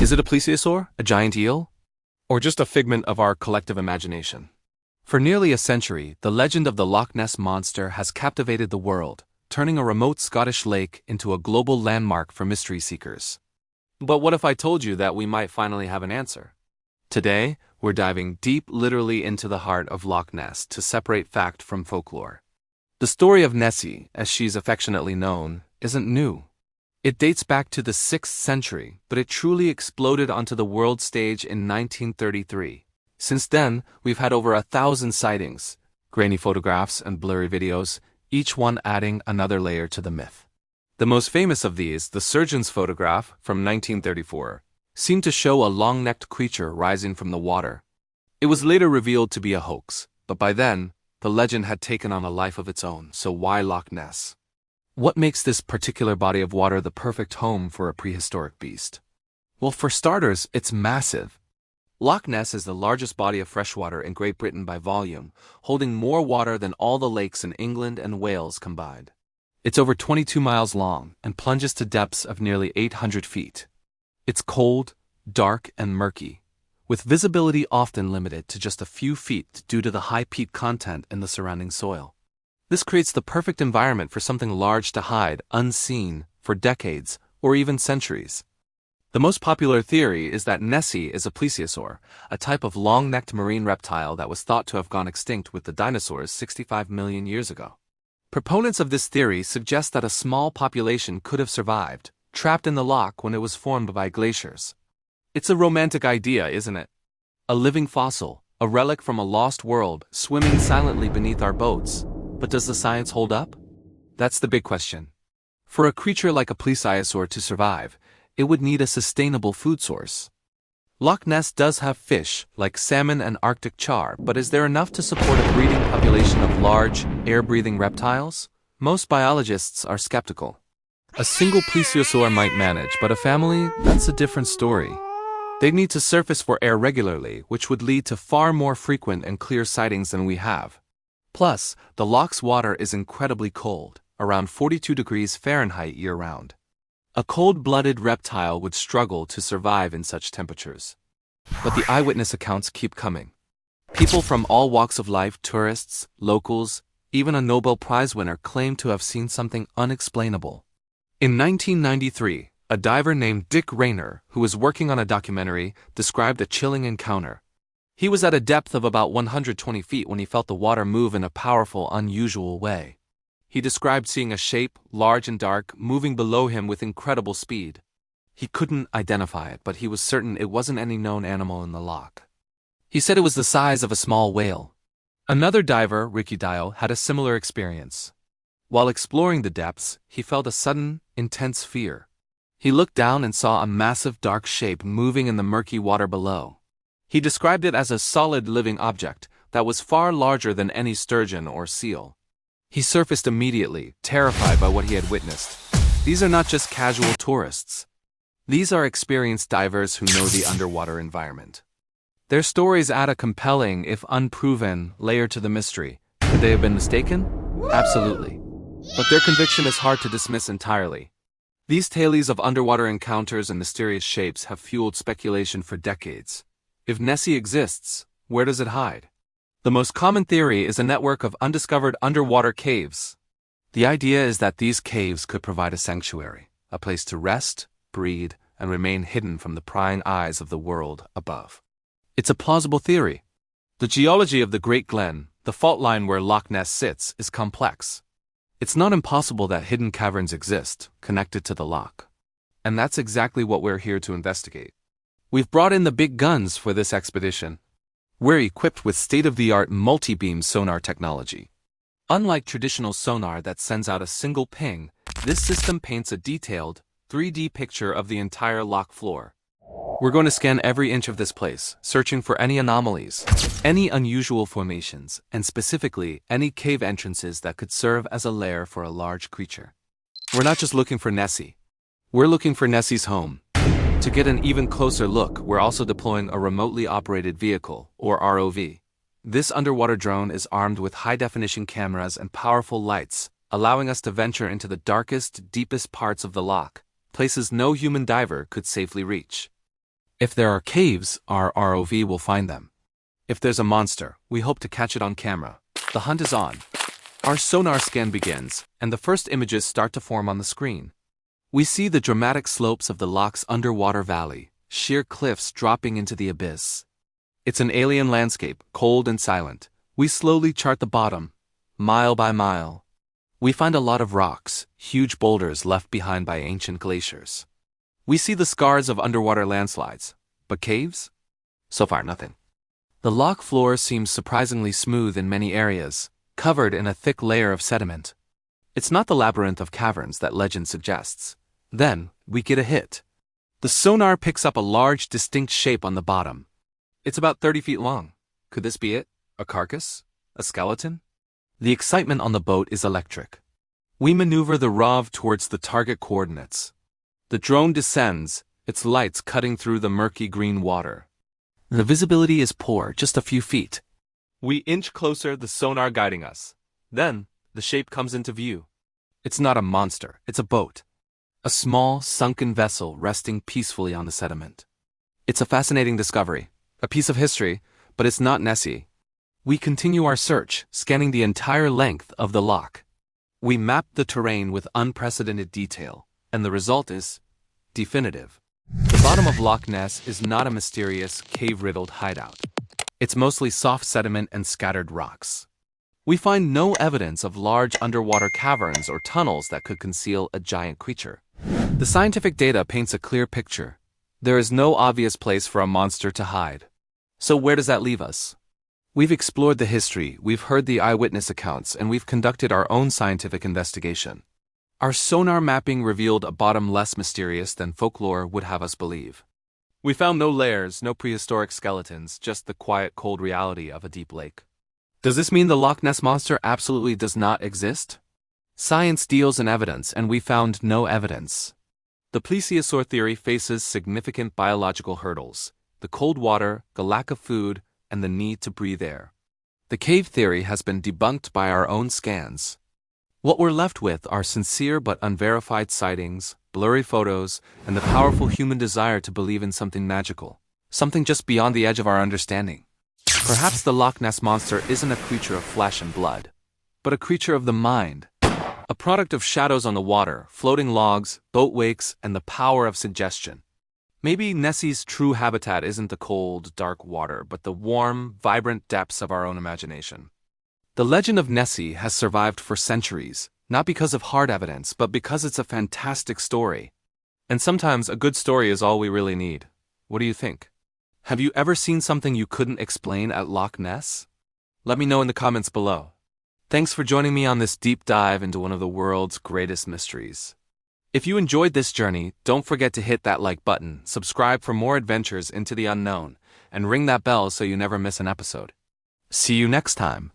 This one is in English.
Is it a plesiosaur, a giant eel, or just a figment of our collective imagination? For nearly a century, the legend of the Loch Ness Monster has captivated the world, turning a remote Scottish lake into a global landmark for mystery seekers. But what if I told you that we might finally have an answer? Today, we're diving deep literally into the heart of Loch Ness to separate fact from folklore. The story of Nessie, as she's affectionately known, isn't new. It dates back to the 6th century, but it truly exploded onto the world stage in 1933. Since then, we've had over 1,000 sightings, grainy photographs and blurry videos, each one adding another layer to the myth. The most famous of these, the surgeon's photograph from 1934, seemed to show a long-necked creature rising from the water. It was later revealed to be a hoax, but by then, the legend had taken on a life of its own, so why Loch Ness? What makes this particular body of water the perfect home for a prehistoric beast? Well, for starters, it's massive. Loch Ness is the largest body of freshwater in Great Britain by volume, holding more water than all the lakes in England and Wales combined. It's over 22 miles long and plunges to depths of nearly 800 feet. It's cold, dark, and murky, with visibility often limited to just a few feet due to the high peat content in the surrounding soil. This creates the perfect environment for something large to hide, unseen, for decades or even centuries. The most popular theory is that Nessie is a plesiosaur, a type of long-necked marine reptile that was thought to have gone extinct with the dinosaurs 65 million years ago. Proponents of this theory suggest that a small population could have survived, trapped in the loch when it was formed by glaciers. It's a romantic idea, isn't it? A living fossil, a relic from a lost world, swimming silently beneath our boats. But does the science hold up? That's the big question. For a creature like a plesiosaur to survive, it would need a sustainable food source. Loch Ness does have fish, like salmon and Arctic char, but is there enough to support a breeding population of large, air-breathing reptiles? Most biologists are skeptical. A single plesiosaur might manage, but a family, that's a different story. They'd need to surface for air regularly, which would lead to far more frequent and clear sightings than we have. Plus, the loch's water is incredibly cold, around 42 degrees Fahrenheit year-round. A cold-blooded reptile would struggle to survive in such temperatures. But the eyewitness accounts keep coming. People from all walks of life, tourists, locals, even a Nobel Prize winner claim to have seen something unexplainable. In 1993, a diver named Dick Rayner, who was working on a documentary, described a chilling encounter. He was at a depth of about 120 feet when he felt the water move in a powerful, unusual way. He described seeing a shape, large and dark, moving below him with incredible speed. He couldn't identify it, but he was certain it wasn't any known animal in the loch. He said it was the size of a small whale. Another diver, Ricky Dial, had a similar experience. While exploring the depths, he felt a sudden, intense fear. He looked down and saw a massive dark shape moving in the murky water below. He described it as a solid living object that was far larger than any sturgeon or seal. He surfaced immediately, terrified by what he had witnessed. These are not just casual tourists. These are experienced divers who know the underwater environment. Their stories add a compelling, if unproven, layer to the mystery. Could they have been mistaken? Absolutely. But their conviction is hard to dismiss entirely. These tales of underwater encounters and mysterious shapes have fueled speculation for decades. If Nessie exists, where does it hide? The most common theory is a network of undiscovered underwater caves. The idea is that these caves could provide a sanctuary, a place to rest, breed, and remain hidden from the prying eyes of the world above. It's a plausible theory. The geology of the Great Glen, the fault line where Loch Ness sits, is complex. It's not impossible that hidden caverns exist, connected to the loch. And that's exactly what we're here to investigate. We've brought in the big guns for this expedition. We're equipped with state-of-the-art multi-beam sonar technology. Unlike traditional sonar that sends out a single ping, this system paints a detailed, 3D picture of the entire loch floor. We're going to scan every inch of this place, searching for any anomalies, any unusual formations, and specifically any cave entrances that could serve as a lair for a large creature. We're not just looking for Nessie. We're looking for Nessie's home. To get an even closer look, we're also deploying a remotely operated vehicle, or ROV. This underwater drone is armed with high-definition cameras and powerful lights, allowing us to venture into the darkest, deepest parts of the loch, places no human diver could safely reach. If there are caves, our ROV will find them. If there's a monster, we hope to catch it on camera. The hunt is on. Our sonar scan begins, and the first images start to form on the screen. We see the dramatic slopes of the loch's underwater valley, sheer cliffs dropping into the abyss. It's an alien landscape, cold and silent. We slowly chart the bottom, mile by mile. We find a lot of rocks, huge boulders left behind by ancient glaciers. We see the scars of underwater landslides, but caves? So far, nothing. The loch floor seems surprisingly smooth in many areas, covered in a thick layer of sediment. It's not the labyrinth of caverns that legend suggests. Then, we get a hit. The sonar picks up a large, distinct shape on the bottom. It's about 30 feet long. Could this be it? A carcass? A skeleton? The excitement on the boat is electric. We maneuver the ROV towards the target coordinates. The drone descends, its lights cutting through the murky green water. The visibility is poor, just a few feet. We inch closer, the sonar guiding us. Then, the shape comes into view. It's not a monster, it's a boat. A small, sunken vessel resting peacefully on the sediment. It's a fascinating discovery, a piece of history, but it's not Nessie. We continue our search, scanning the entire length of the loch. We map the terrain with unprecedented detail, and the result is definitive. The bottom of Loch Ness is not a mysterious, cave-riddled hideout. It's mostly soft sediment and scattered rocks. We find no evidence of large underwater caverns or tunnels that could conceal a giant creature. The scientific data paints a clear picture. There is no obvious place for a monster to hide. So where does that leave us? We've explored the history, we've heard the eyewitness accounts, and we've conducted our own scientific investigation. Our sonar mapping revealed a bottom less mysterious than folklore would have us believe. We found no layers, no prehistoric skeletons, just the quiet, cold reality of a deep lake. Does this mean the Loch Ness Monster absolutely does not exist? Science deals in evidence, and we found no evidence. The plesiosaur theory faces significant biological hurdles: the cold water, the lack of food, and the need to breathe air. The cave theory has been debunked by our own scans. What we're left with are sincere but unverified sightings, blurry photos, and the powerful human desire to believe in something magical, something just beyond the edge of our understanding. Perhaps the Loch Ness Monster isn't a creature of flesh and blood, but a creature of the mind, a product of shadows on the water, floating logs, boat wakes, and the power of suggestion. Maybe Nessie's true habitat isn't the cold, dark water, but the warm, vibrant depths of our own imagination. The legend of Nessie has survived for centuries, not because of hard evidence, but because it's a fantastic story. And sometimes a good story is all we really need. What do you think? Have you ever seen something you couldn't explain at Loch Ness? Let me know in the comments below. Thanks for joining me on this deep dive into one of the world's greatest mysteries. If you enjoyed this journey, don't forget to hit that like button, subscribe for more adventures into the unknown, and ring that bell so you never miss an episode. See you next time.